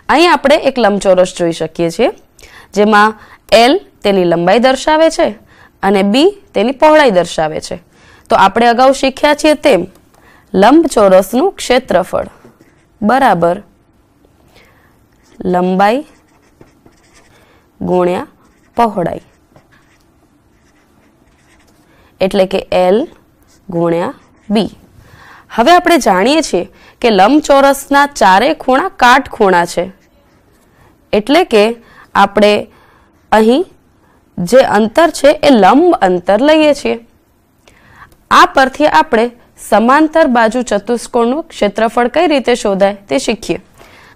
અહીં આપણે એક લંબચોરસ જોઈ શકીએ છીએ જેમાં L તેની લંબાઈ દર્શાવે છે અને B તેની પહોળાઈ દર્શાવે છે। તો આપણે અગાઉ શીખ્યા છીએ તેમ લંબચોરસનું ક્ષેત્રફળ બરાબર લંબાઈ ગુણ્યા પહોળાઈ એટલે કે L ગુણ્યા B। હવે આપણે જાણીએ છીએ કે લંબચોરસના ચારે ખૂણા કાટખૂણા છે એટલે કે આપણે અહીં જે અંતર છે એ લંબ અંતર લઈએ છીએ। આ પરથી આપણે સમાંતર બાજુ ચતુષ્કોણનું ક્ષેત્રફળ કઈ રીતે શોધાય તે શીખીએ।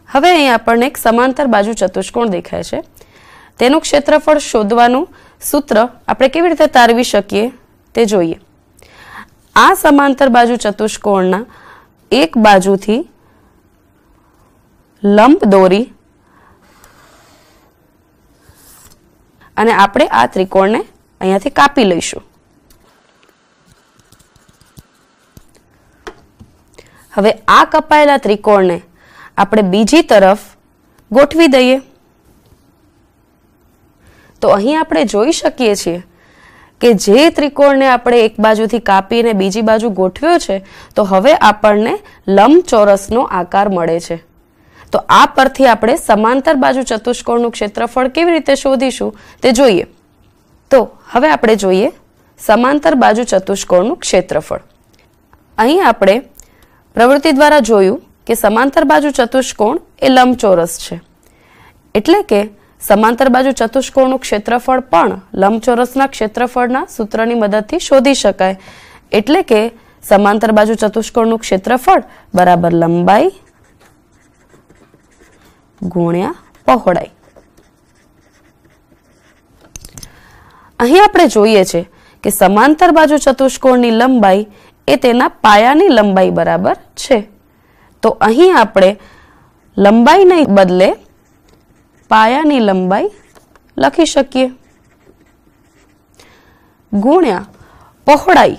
હવે અહીં આપણને એક સમાંતર બાજુ ચતુષ્કોણ દેખાય છે તેનું ક્ષેત્રફળ શોધવાનું સૂત્ર આપણે કેવી રીતે તારવી શકીએ તે જોઈએ। આ સમાંતર બાજુ ચતુષ્કોણના એક બાજુથી લંબ દોરી અને આપણે આ ત્રિકોણને અહીંયાથી કાપી લઈશું। હવે આ કપાયેલા ત્રિકોણને આપણે બીજી તરફ ગોઠવી દઈએ તો અહીં આપણે જોઈ શકીએ છીએ કે જે ત્રિકોણને આપણે એક બાજુથી કાપીને બીજી બાજુ ગોઠવ્યો છે તો હવે આપણને લંબચોરસનો આકાર મળે છે। તો આ પરથી આપણે સમાંતર બાજુ ચતુષ્કોણનું ક્ષેત્રફળ કેવી રીતે શોધીશું તે જોઈએ। તો હવે આપણે જોઈએ સમાંતર બાજુ ચતુષ્કોણનું ક્ષેત્રફળ। અહીં આપણે પ્રવૃત્તિ દ્વારા જોયું કે સમાંતર બાજુ ચતુષ્કોણ એ લંબચોરસ છે એટલે કે સમાંતર બાજુ ચતુષ્કોણનું ક્ષેત્રફળ પણ લંબચોરસના ક્ષેત્રફળના સૂત્રની મદદથી શોધી શકાય એટલે કે સમાંતર બાજુ ચતુષ્કોણનું ક્ષેત્રફળ બરાબર લંબાઈ ગુણ્યા પહોળાઈ। અહીં આપણે જોઈએ છે કે સમાંતર બાજુ ચતુષ્કોણની લંબાઈ એ તેના પાયાની લંબાઈ બરાબર છે। તો અહીં આપણે લંબાઈને બદલે પાયાની લંબાઈ લખી શકીએ ગુણ્યા પહોળાઈ।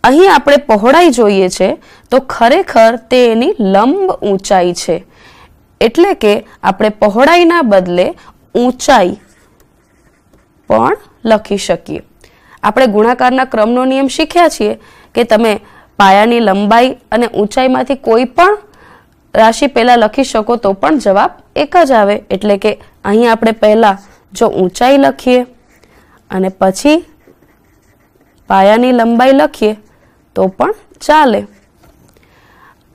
અહીં આપણે પહોળાઈ જોઈએ છે તો ખરેખર તે એની લંબ ઊંચાઈ છે એટલે કે આપણે પહોળાઈના બદલે ઊંચાઈ પણ લખી શકીએ। આપણે ગુણાકારના ક્રમનો નિયમ શીખ્યા છીએ કે તમે પાયાની લંબાઈ અને ઊંચાઈમાંથી કોઈ પણ રાશિ પહેલા લખી શકો તો પણ જવાબ એક જ આવે એટલે કે અહીં આપણે પહેલા જો ઊંચાઈ લખીએ અને પછી પાયાની લંબાઈ લખીએ તો પણ ચાલે।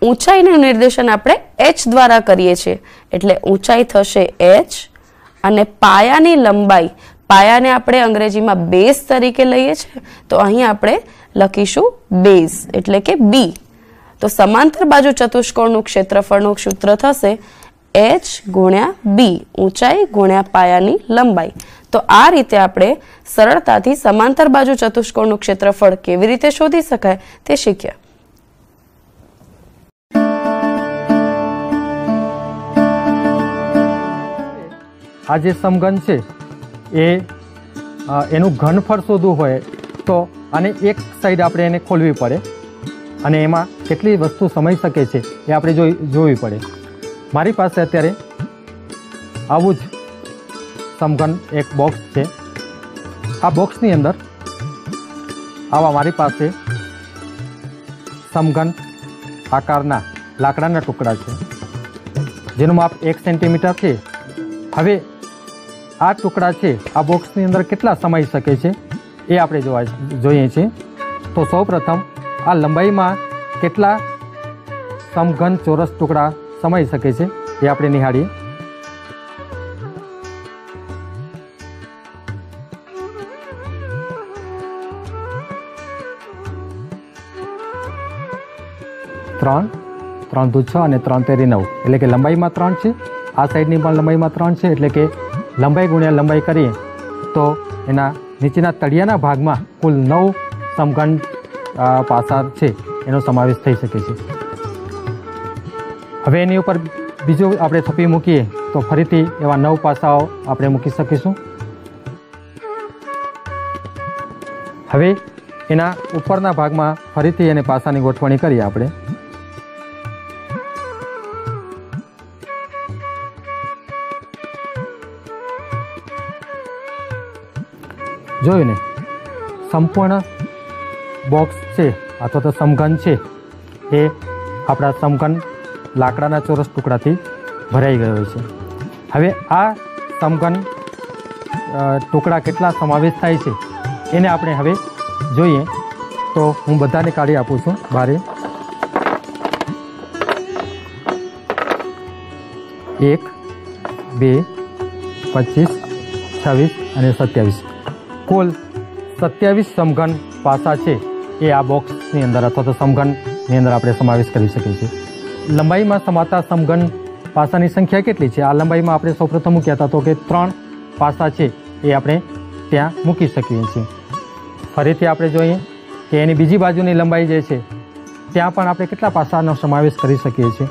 ઊંચાઈનું નિર્દેશન આપણે h દ્વારા કરીએ છીએ એટલે ઊંચાઈ થશે h અને પાયાની લંબાઈ પાયાને આપણે અંગ્રેજીમાં બેઝ તરીકે લઈએ છીએ તો અહીં આપણે લખીશું બેઝ એટલે કે b। તો સમાંતર બાજુ ચતુષ્કોણનું ક્ષેત્રફળનું સૂત્ર થશે h ગુણ્યા b ઊંચાઈ ગુણ્યા પાયાની લંબાઈ। તો આ રીતે આપણે સરળતાથી સમાંતર બાજુ ચતુષ્કોણનું ક્ષેત્રફળ કેવી રીતે શોધી શકાય તે શીખ્યા। આ જે સમઘન છે એ એનું ઘનફળ શોધવું હોય તો આને એક સાઈડ આપણે એને ખોલવી પડે અને એમાં કેટલી વસ્તુ સમાઈ શકે છે એ આપણે જોવી પડે। મારી પાસે અત્યારે આવું જ સમઘન એક બોક્સ છે। આ બોક્સની અંદર આવા મારી પાસે સમઘન આકારના લાકડાના ટુકડા છે જેનું માપ 1 સેન્ટીમીટર છે। હવે આ ટુકડા છે આ બોક્સની અંદર કેટલા સમાઈ શકે છે એ આપણે જોઈએ છીએ। તો સૌપ્રથમ આ લંબાઈમાં કેટલા સમઘન ચોરસ ટુકડા સમાઈ શકે છે એ આપણે નિહાળીએ। ત્રણ દુ 6 અને 3 તેરી 9 એટલે કે લંબાઈમાં 3 છે આ સાઈડની પણ લંબાઈમાં 3 છે એટલે કે લંબાઈ ગુણ્યા લંબાઈ કરીએ તો એના નીચેના તળિયાના ભાગમાં કુલ 9 સમઘન પાસા છે એનો સમાવેશ થઈ શકે છે। હવે એની ઉપર બીજું આપણે થપ્પી મૂકીએ તો ફરીથી એવા 9 પાસાઓ આપણે મૂકી શકીશું। હવે એના ઉપરના ભાગમાં ફરીથી એને પાસાની ગોઠવણી કરીએ આપણે। જોયું ને, સંપૂર્ણ બોક્સ છે અથવા તો સમઘન છે એ આપણા સમઘન લાકડાના ચોરસ ટુકડાથી ભરાઈ ગયો છે. હવે આ સમઘન ટુકડા કેટલા સમાવેશ થાય છે એને આપણે હવે જોઈએ. તો હું બધાને કાઢી આપું છું બારે. 1, 2, 25, 26 અને 27 કુલ 27 સમઘન પાસા છે એ આ બોક્સની અંદર અથવા તો સમઘનની અંદર આપણે સમાવેશ કરી શકીએ છીએ. લંબાઈમાં સમાતા સમઘન પાસાની સંખ્યા કેટલી છે? આ લંબાઈમાં આપણે સૌપ્રથમ મૂક્યા હતા તો કે 3 પાસા છે એ આપણે ત્યાં મૂકી શકીએ છીએ. ફરીથી આપણે જોઈએ કે એની બીજી બાજુની લંબાઈ જે છે ત્યાં પણ આપણે કેટલા પાસાનો સમાવેશ કરી શકીએ છીએ?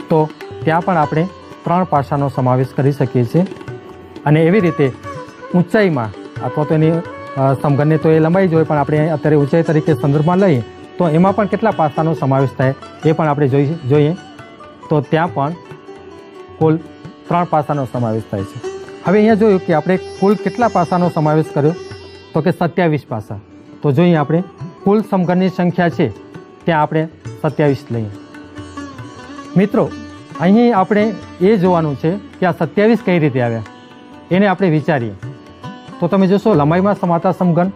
તો ત્યાં પણ આપણે 3 પાસાનો સમાવેશ કરી શકીએ છીએ. અને એવી રીતે ઊંચાઈમાં અથવા તો એની સમઘનને તો એ લંબાઈ જ હોય, પણ આપણે અત્યારે ઊંચાઈ તરીકે સંદર્ભમાં લઈએ તો એમાં પણ કેટલા પાસાનો સમાવેશ થાય એ પણ આપણે જોઈએ. તો ત્યાં પણ કુલ 3 પાસાનો સમાવેશ થાય છે. હવે અહીંયા જોયું કે આપણે કુલ કેટલા પાસાનો સમાવેશ કર્યો? તો કે 27 પાસા. તો જોઈએ આપણે કુલ સમઘનની સંખ્યા છે ત્યાં આપણે 27 લઈએ. મિત્રો, અહીં આપણે એ જોવાનું છે કે આ 27 કઈ રીતે આવ્યા એને આપણે વિચારીએ. તો તમે જોશો લંબાઈમાં સમાતા સમઘન,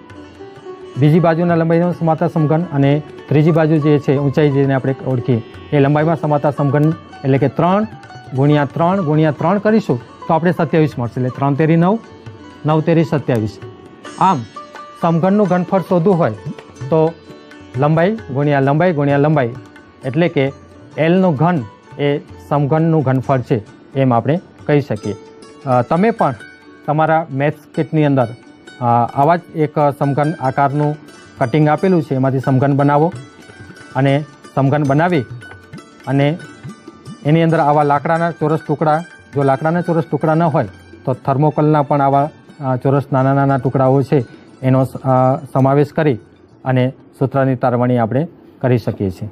બીજી બાજુના લંબાઈમાં સમાતા સમઘન અને ત્રીજી બાજુ જે છે ઊંચાઈ જેને આપણે ઓળખીએ એ લંબાઈમાં સમાતા સમઘન, એટલે કે 3 ગુણ્યા 3 ગુણ્યા 3 કરીશું તો આપણે 27 મળશે. એટલે 3 તેરી 9, 9 તેરી 27. આમ સમઘનનું ઘનફળ શોધવું હોય તો લંબાઈ ગુણ્યા લંબાઈ ગુણ્યા લંબાઈ, એટલે કે એલનું ઘન એ સમઘનનું ઘનફળ છે એમ આપણે કહી શકીએ. તમે પણ તમારા મેથ્સ કિટની અંદર આવા જ એક સમઘન આકારનું કટિંગ આપેલું છે, એમાંથી સમઘન બનાવો અને સમઘન બનાવી અને એની અંદર આવા લાકડાના ચોરસ ટુકડા, જો લાકડાના ચોરસ ટુકડા ન હોય તો થર્મોકોલના પણ આવા ચોરસ નાના નાના ટુકડાઓ છે એનો સમાવેશ કરી અને સૂત્રની તારવણી આપણે કરી શકીએ છીએ.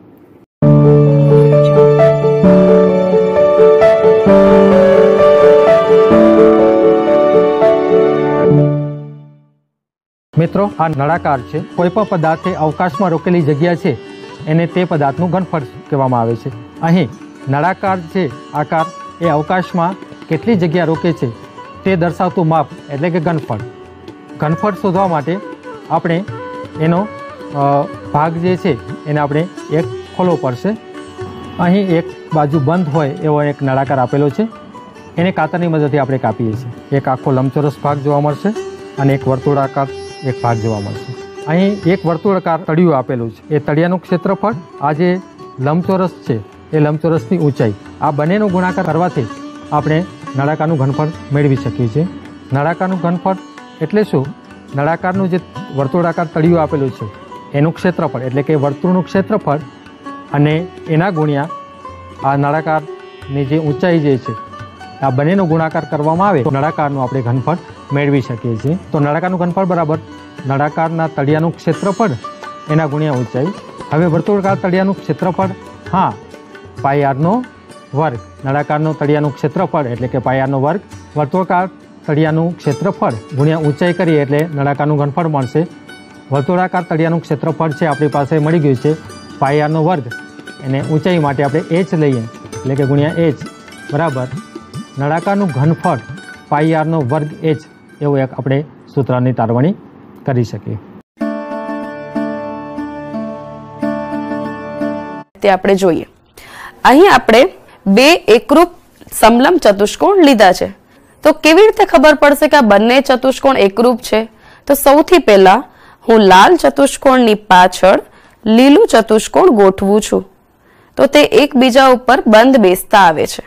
મિત્રો, આ નળાકાર છે. કોઈ પણ પદાર્થ એ અવકાશમાં રોકેલી જગ્યા છે એને તે પદાર્થનું ઘનફળ કહેવામાં આવે છે. અહીં નળાકાર છે આકાર એ અવકાશમાં કેટલી જગ્યા રોકે છે તે દર્શાવતું માપ એટલે કે ઘનફળ. ઘનફળ શોધવા માટે આપણે એનો ભાગ જે છે એને આપણે એક ખોલવો પડશે. અહીં એક બાજુ બંધ હોય એવો એક નળાકાર આપેલો છે, એને કાતરની મદદથી આપણે કાપીએ છીએ. એક આખો લંબચોરસ ભાગ જોવા મળશે અને એક વર્તુળાકાર એક ભાગ જોવા મળશે. અહીં એક વર્તુળાકાર તળિયું આપેલું છે, એ તળિયાનું ક્ષેત્રફળ, આ જે લંબચોરસ છે એ લંબચોરસની ઊંચાઈ, આ બંનેનો ગુણાકાર કરવાથી આપણે નળાકારનું ઘનફળ મેળવી શકીએ છીએ. નળાકારનું ઘનફળ એટલે શું? નળાકારનું જે વર્તુળાકાર તળિયું આપેલું છે એનું ક્ષેત્રફળ, એટલે કે વર્તુળનું ક્ષેત્રફળ અને એના ગુણ્યા આ નળાકારની જે ઊંચાઈ જે છે આ બંનેનો ગુણાકાર કરવામાં આવે તો નળાકારનું આપણે ઘનફળ મેળવી શકીએ છીએ. તો નળાકારનું ઘનફળ બરાબર નળાકારના તળિયાનું ક્ષેત્રફળ એના ગુણ્યા ઊંચાઈ. હવે વર્તુળાકાર તળિયાનું ક્ષેત્રફળ, હા, પાઈ આરનો વર્ગ. નળાકારનો તળિયાનું ક્ષેત્રફળ એટલે કે પાઈ આરનો વર્ગ, વર્તુળાકાર તળિયાનું ક્ષેત્રફળ ગુણ્યા ઊંચાઈ કરીએ એટલે નળાકારનું ઘનફળ મળશે. વર્તુળાકાર તળિયાનું ક્ષેત્રફળ છે આપણી પાસે મળી ગયું છે પાઈ આરનો વર્ગ, અને ઊંચાઈ માટે આપણે h લઈએ એટલે કે ગુણ્યા h બરાબર નળાકારનું ઘનફળ પાઈ આરનો વર્ગ h, એવું એક આપણે સૂત્રની તારવણી કરી શકીએ. તે આપણે જોઈએ. અહીં આપણે બે એકરૂપ સમલંબ ચતુષ્કોણ લીધા છે. તો કેવી રીતે ખબર પડશે કે આ બંને ચતુષ્કોણ એકરૂપ છે? તો સૌથી પહેલા હું લાલ ચતુષ્કોણની પાછળ લીલું ચતુષ્કોણ ગોઠવું છું તો તે એકબીજા ઉપર બંધ બેસતા આવે છે.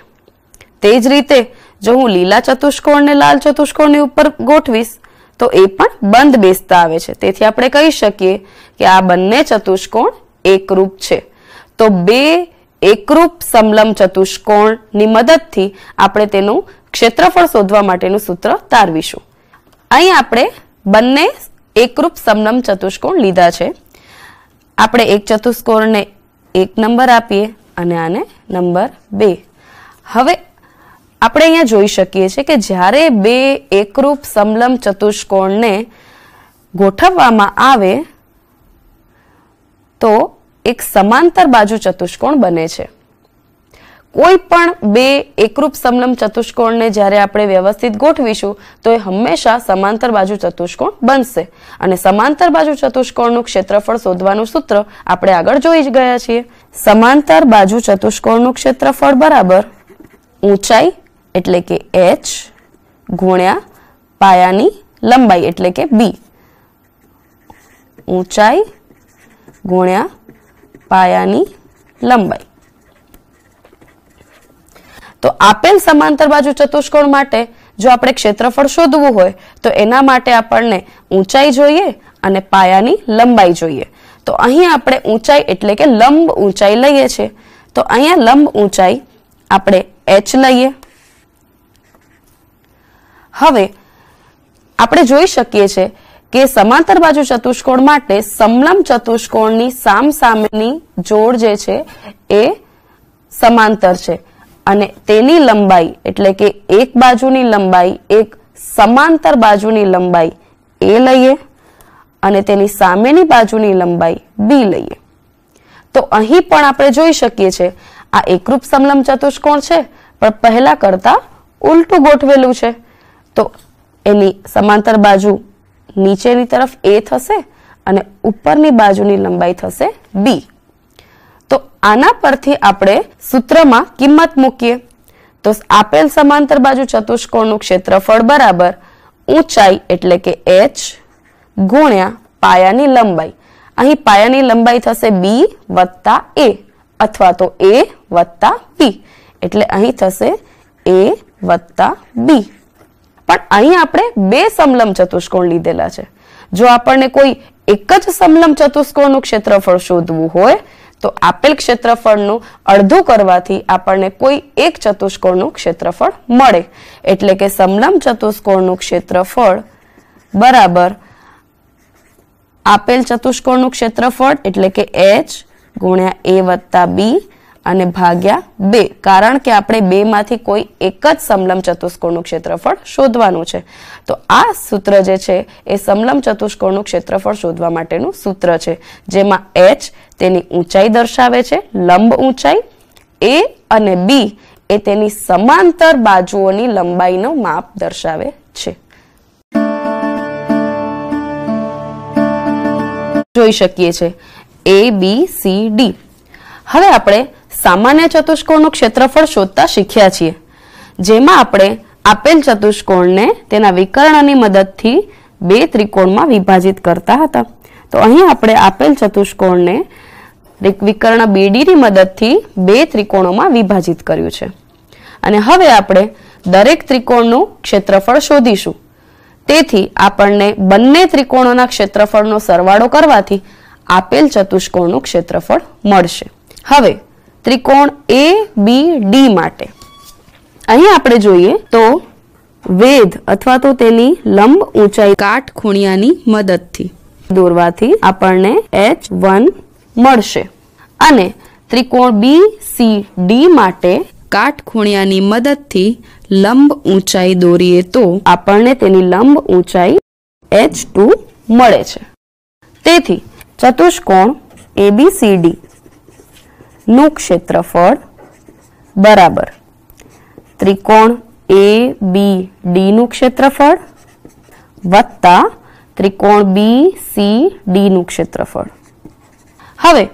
તે જ રીતે જો હું લીલા ચતુષ્કોણને લાલ ચતુષ્કોણની ઉપર ગોઠવીશ તો એ પણ બંધ બેસતા આવે છે. તેથી આપણે કહી શકીએ કે આ બંને ચતુષ્કોણ એકરૂપ છે. તો બે એકરૂપ સમલંબ ચતુષ્કોણની મદદથી આપણે તેનું ક્ષેત્રફળ શોધવા માટેનું સૂત્ર તારવીશું. અહીં આપણે બંને એકરૂપ સમલંબ ચતુષ્કોણ લીધા છે. આપણે એક ચતુષ્કોણને 1 નંબર આપીએ અને આને નંબર 2. હવે આપણે અહીંયા જોઈ શકીએ છીએ કે જ્યારે બે એકરૂપ સમલંબ ચતુષ્કોણને ગોઠવવામાં આવે તો એક સમાંતર બાજુ ચતુષ્કોણ બને છે. કોઈ પણ બે એકરૂપ સમલંબ ચતુષ્કોણને જ્યારે આપણે વ્યવસ્થિત ગોઠવીશું તો એ હંમેશા સમાંતર બાજુ ચતુષ્કોણ બનશે. અને સમાંતર બાજુ ચતુષ્કોણનું ક્ષેત્રફળ શોધવાનું સૂત્ર આપણે આગળ જોઈ જ ગયા છીએ. સમાંતર બાજુ ચતુષ્કોણનું ક્ષેત્રફળ બરાબર ઊંચાઈ એટલે કે h ગુણ્યા પાયાની લંબાઈ એટલે કે b. ઊંચાઈ ગુણ્યા પાયાની લંબાઈ. તો આપેલ સમાંતર બાજુ ચતુષ્કોણ માટે જો આપણે ક્ષેત્રફળ શોધવું હોય તો એના માટે આપણને ઊંચાઈ જોઈએ અને પાયાની લંબાઈ જોઈએ. તો અહીં આપણે ઊંચાઈ એટલે કે લંબ ઊંચાઈ લઈએ છીએ. તો અહીંયા લંબ ઊંચાઈ આપણે h લઈએ. હવે આપણે જોઈ શકીએ છીએ કે સમાંતર બાજુ ચતુષ્કોણ માટે સમલંબ ચતુષ્કોણની સામસામેની જોડ જે છે એ સમાંતર છે અને તેની લંબાઈ એટલે કે એક બાજુની લંબાઈ એક સમાંતર બાજુની લંબાઈ a લઈએ અને તેની સામેની બાજુની લંબાઈ b લઈએ. તો અહીં પણ આપણે જોઈ શકીએ છીએ આ એકરૂપ સમલંબ ચતુષ્કોણ છે પણ પહેલા કરતા ઉલટું ગોઠવેલું છે. તો એની સમાંતર બાજુ નીચેની તરફ a થશે અને ઉપરની બાજુની લંબાઈ થશે b. તો આના પરથી આપણે સૂત્રમાં કિંમત મૂકીએ તો આપેલ સમાંતર બાજુ ચતુષ્કોણનું ક્ષેત્રફળ બરાબર ઊંચાઈ એટલે કે h ગુણ્યા પાયાની લંબાઈ. અહીં પાયાની લંબાઈ થશે b વત્તા a અથવા તો a વત્તા b એટલે અહીં થશે a વત્તા b. પણ અહીં આપણે બે સમલંબ ચતુષ્કોણ લીધેલા છે. જો આપણને કોઈ એક જ સમલંબ ચતુષ્કોણનું ક્ષેત્રફળ શોધવું હોય તો આપેલ ક્ષેત્રફળનું અડધું કરવાથી આપણને કોઈ એક ચતુષ્કોણનું ક્ષેત્રફળ મળે. એટલે કે સમલંબ ચતુષ્કોણનું ક્ષેત્રફળ બરાબર આપેલ ચતુષ્કોણનું ક્ષેત્રફળ એટલે કે h ગુણ્યા a વત્તા b અને ભાગ્યા 2. કારણ કે આપણે બે માંથી કોઈ એક જ સમલંબ ચતુષ્કોણનું ક્ષેત્રફળ શોધવાનું છે. તો આ સૂત્ર જે છે એ સમલંબ ચતુષ્કોણનું ક્ષેત્રફળ શોધવા માટેનું સૂત્ર છે જેમાં h તેની ઊંચાઈ દર્શાવે છે લંબ ઊંચાઈ, a અને b એ તેની સમાંતર બાજુઓની લંબાઈનું માપ દર્શાવે છે. જોઈ શકીએ છીએ a b c d. હવે આપણે સામાન્ય ચતુષ્કોણનું ક્ષેત્રફળ શોધતા શીખ્યા છીએ જેમાં આપણે આપેલ ચતુષ્કોણને તેના વિકર્ણની મદદથી બે ત્રિકોણમાં વિભાજિત કરતા હતા. તો અહીં આપણે આપેલ ચતુષ્કોણને વિકર્ણ BD ની મદદથી બે ત્રિકોણોમાં વિભાજિત કર્યું છે અને હવે આપણે દરેક ત્રિકોણનું ક્ષેત્રફળ શોધીશું. તેથી આપણને બંને ત્રિકોણોના ક્ષેત્રફળનો સરવાળો કરવાથી આપેલ ચતુષ્કોણનું ક્ષેત્રફળ મળશે. હવે ત્રિકોણ ABD માટે અહીં આપણે જોઈએ તો વેધ અથવા તો તેની લંબ ઊંચાઈ કાટખૂણિયાની મદદથી દોરવાથી આપણને h1 મળશે અને ત્રિકોણ BCD માટે કાટખૂણિયાની મદદથી લંબ ઊંચાઈ દોરીએ તો આપણને તેની લંબ ઊંચાઈ h2 મળે છે. તેથી ચતુષ્કોણ ABCD નું ક્ષેત્રફળ બરાબર ત્રિકોણ ABD નું ક્ષેત્રફળ વત્તા ત્રિકોણ BCD નું ક્ષેત્રફળ. હવે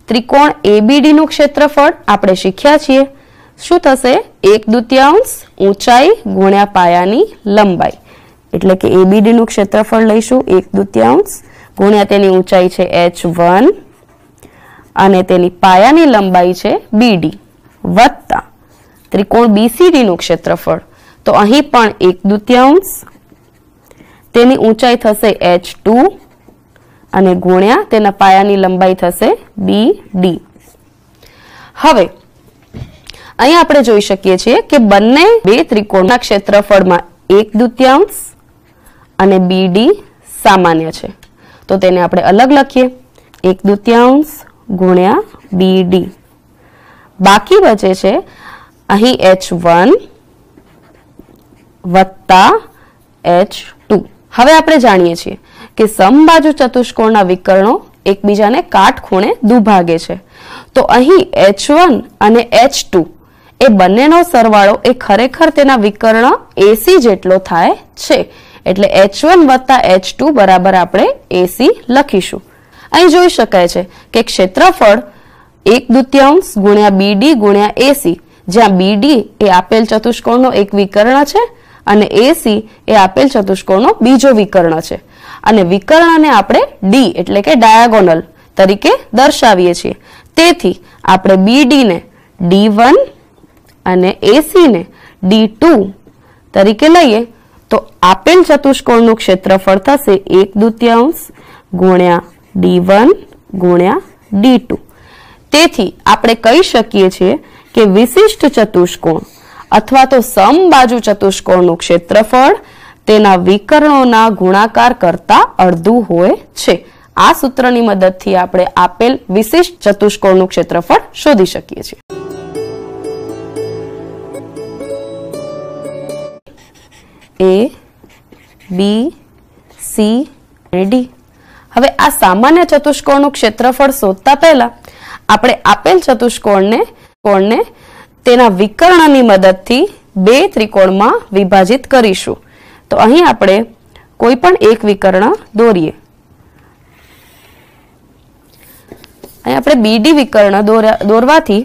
ત્રિકોણ ABD નું ક્ષેત્રફળ આપણે શીખ્યા છીએ શું થશે 1/2 ઊંચાઈ ગુણ્યા પાયાની લંબાઈ એટલે કે ABD નું ક્ષેત્રફળ લઈશું 1/2 ગુણ્યા તેની ઊંચાઈ છે h1 અને તેની પાયાની લંબાઈ છે BD વત્તા ત્રિકોણ BCD નું ક્ષેત્રફળ તો અહીં પણ 1/2 તેની ઊંચાઈ થશે h2 અને ગુણ્યા તેના પાયાની લંબાઈ થશે BD. હવે અહીં આપણે જોઈ શકીએ છીએ કે બંને બે ત્રિકોણના ક્ષેત્રફળમાં 1/2 અને BD સામાન્ય છે તો તેને આપણે અલગ લખીએ 1/2 ગુણ્યા BD. બાકી બચે છે અહીં h1 વત્તા h2. હવે આપણે જાણીએ છીએ કે સમબાજુ ચતુષ્કોણના વિકર્ણો એકબીજાને કાટખૂણે દુભાગે છે. તો અહીં H1 અને H2 એ બંનેનો સરવાળો એ ખરેખર તેના વિકર્ણ AC જેટલો થાય છે. એટલે H1 વત્તા H2 બરાબર આપણે AC લખીશું. અહીં જોઈ શકાય છે કે ક્ષેત્રફળ 1/2 ગુણ્યા BD ગુણ્યા AC, જ્યાં BD એ આપેલ ચતુષ્કોણનો એક વિકર્ણ છે અને AC એ આપેલ ચતુષ્કોણનો બીજો વિકર્ણ છે. અને વિકર્ણને આપણે D એટલે કે ડાયાગોનલ તરીકે દર્શાવીએ છીએ. તેથી આપણે BD ને D1 અને AC ને D2 તરીકે લઈએ તો આપેલ ચતુષ્કોણનું ક્ષેત્રફળ થશે 1/2 ગુણ્યા D1 ગુણ્યા D2. તેથી આપણે કહી શકીએ છીએ કે વિશિષ્ટ ચતુષ્કોણ અથવા તો સમબાજુ ચતુષ્કોણનું ક્ષેત્રફળ તેના વિકર્ણોના ગુણાકાર કરતા અડધું હોય છે. આ સૂત્રની મદદથી આપણે આપેલ વિશિષ્ટ ચતુષ્કોણનું ક્ષેત્રફળ શોધી શકીએ છીએ. A, B, C અને D. હવે આ સામાન્ય ચતુષ્કોણનું ક્ષેત્રફળ શોધતા પહેલા આપણે આપેલ ચતુષ્કોણને તેના વિકર્ણની મદદથી બે ત્રિકોણમાં વિભાજિત કરીશું. તો અહીં આપણે કોઈ પણ એક વિકર્ણ દોરીએ. અહીં આપણે BD વિકર્ણ દોરવાથી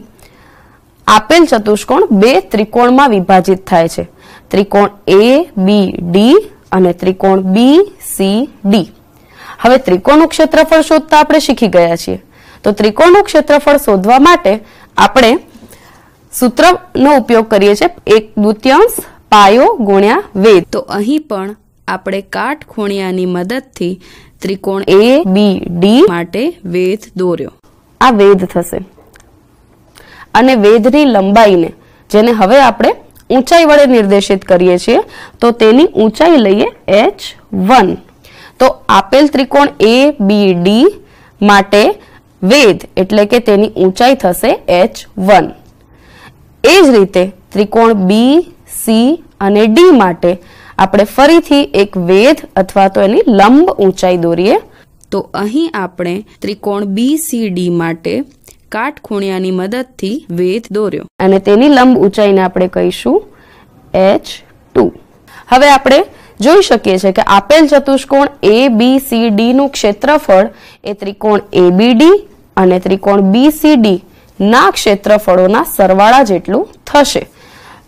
આપેલ ચતુષ્કોણ બે ત્રિકોણમાં વિભાજિત થાય છે. ત્રિકોણ ABD અને ત્રિકોણ BCD. હવે ત્રિકોણનું ક્ષેત્રફળ શોધતા આપણે શીખી ગયા છીએ. તો ત્રિકોણનું ક્ષેત્રફળ શોધવા માટે આપણે સૂત્રનો ઉપયોગ કરીએ છીએ 1/2 પાયો ગુણ્યા વેધ. તો અહીં પણ આપણે કાટખૂણિયાની મદદથી ત્રિકોણ ABD માટે વેધ દોર્યો. આ વેધ થશે અને વેધની લંબાઈને, જેને હવે આપણે ઊંચાઈ વડે નિર્દેશિત કરીએ છીએ, તો તેની ઊંચાઈ લઈએ H1. તો આપેલ ત્રિકોણ ABD માટે વેધ એટલે કે તેની ઊંચાઈ થશે H1. એ જ રીતે ત્રિકોણ BC અને D માટે આપણે ફરીથી એક વેધ અથવા તો એની લંબ ઊંચાઈ દોરીએ. તો અહીં આપણે ત્રિકોણ BCD માટે કાટખૂણિયાની મદદથી વેધ દોર્યો અને તેની લંબ ઊંચાઈને આપણે કહીશું H2. હવે આપણે જોઈ શકીએ છીએ કે આપેલ ચતુષ્કોણ ABCD નું ક્ષેત્રફળ એ ત્રિકોણ ABD અને ત્રિકોણ BCD ના ક્ષેત્રફળોના સરવાળા જેટલું થશે.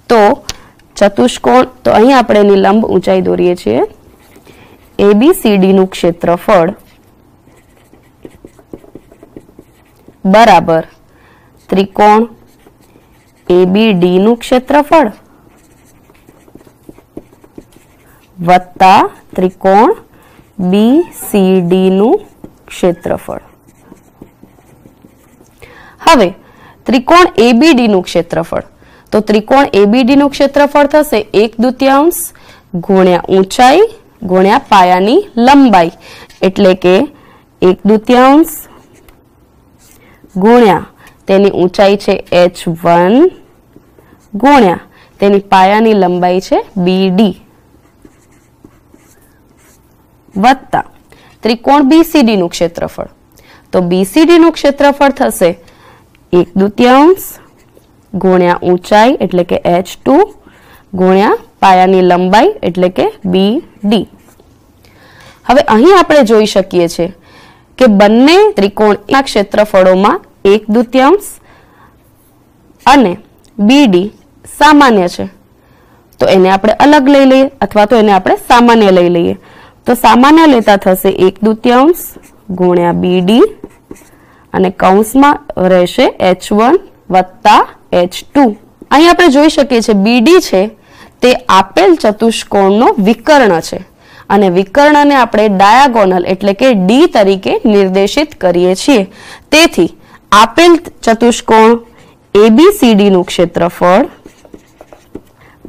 તો અહીં આપણે એની લંબ ઊંચાઈ દોરીએ છીએ. ABCD નું ક્ષેત્રફળ બરાબર ત્રિકોણ ABD નું ક્ષેત્રફળ વત્તા ત્રિકોણ BCD નું ક્ષેત્રફળ. હવે ત્રિકોણ ABD નું ક્ષેત્રફળ. તો ત્રિકોણ ABD નું ક્ષેત્રફળ થશે 1/2 ગુણ્યા ઊંચાઈ ગુણ્યા પાયાની લંબાઈ એટલે કે 1/2 ગુણ્યા તેની ઊંચાઈ છે H1 ગુણ્યા તેની પાયાની લંબાઈ છે BD વત્તા ત્રિકોણ BCD નું ક્ષેત્રફળ. તો BCD નું ક્ષેત્રફળ થશે 1/2 ગુણ્યા ઊંચાઈ એટલે કે H2 ગુણ્યા પાયાની લંબાઈ એટલે કે BD. હવે અહીં આપણે જોઈ શકીએ છીએ કે બંને ત્રિકોણના ક્ષેત્રફળોમાં 1/2 અને BD સામાન્ય છે. તો એને આપણે અલગ લઈ લઈએ અથવા તો એને આપણે સામાન્ય લઈ લઈએ. તો સામાન્ય લેતા થશે 1/2 ગુણ્યા BD અને કૌંસમાં રહેશે H1 વત્તા H2. અહીં આપણે જોઈ શકીએ છીએ BD છે તે આપેલ ચતુષ્કોણનો વિકર્ણ છે અને વિકર્ણને આપણે ડાયાગોનલ એટલે કે D તરીકે નિર્દેશિત કરીએ છીએ. તેથી આપેલ ચતુષ્કોણ ABCD નું ક્ષેત્રફળ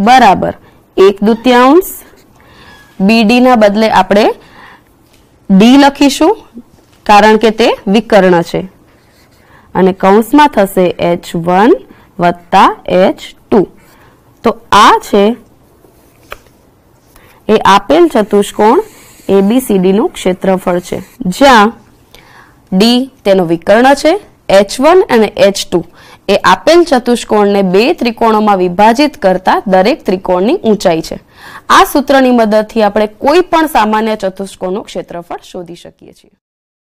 બરાબર 1/2 BD ના બદલે આપણે D લખીશું કારણ કે તે વિકર્ણ છે અને કૌંસમાં થશે H1 વત્તા H2. તો આ છે એ આપેલ ચતુષ્કોણ ABCD નું ક્ષેત્રફળ છે, જ્યાં D તેનો વિકર્ણ છે, H1 અને H2 એ આપેલ ચતુષ્કોણને બે ત્રિકોણોમાં વિભાજિત કરતા દરેક ત્રિકોણની ઊંચાઈ છે. આ સૂત્રની મદદથી આપણે કોઈ પણ સામાન્ય ચતુષ્કોણનું ક્ષેત્રફળ શોધી શકીએ છીએ.